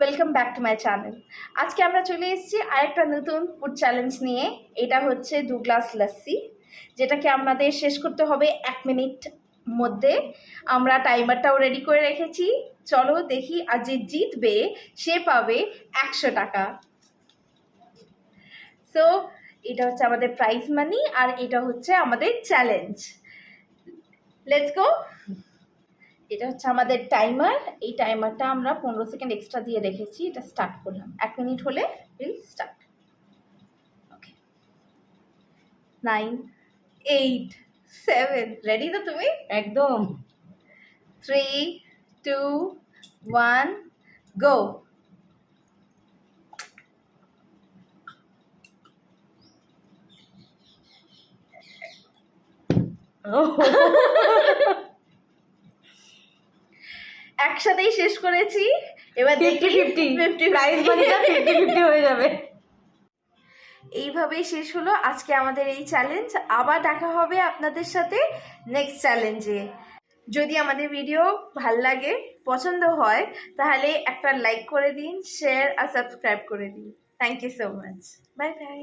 Welcome back to my channel. আজকে আমরা চলে এসেছি আরেকটা নতুন ফুড চ্যালেঞ্জ নিয়ে। এটা হচ্ছে 2 গ্লাস লস্যি, যেটাকে আমাদের শেষ করতে হবে 1 মিনিট মধ্যে। আমরা টাইমারটাও রেডি করে রেখেছি। চলো দেখি, আর যে জিতবে সে পাবে 100 টাকা। সো এটা হচ্ছে আমাদের প্রাইজ মানি, আর এটা হচ্ছে আমাদের চ্যালেঞ্জ। Let's go. এটা হচ্ছে আমাদের টাইমার। এই টাইমারটা আমরা 15 সেকেন্ড এক্সট্রা দিয়ে রেখেছি। এটা স্টার্ট করলাম, 1 মিনিট হলে উইল স্টার্ট। ওকে, 9, 8, 7, রেডি তো তুমি? একদম। 3, 2, 1, গো। একসাথেই শেষ করেছি। এবার দেখি 50-50 প্রাইজ মানিটা 50-50 হয়ে যাবে। এইভাবেই শেষ হলো আজকে আমাদের এই চ্যালেঞ্জ। আবার দেখা হবে আপনাদের সাথে নেক্সট চ্যালেঞ্জে। যদি আমাদের ভিডিও ভাল লাগে, পছন্দ হয়, তাহলে একটা লাইক করে দিন, শেয়ার আর সাবস্ক্রাইব করে দিন। Thank you so much. Bye by.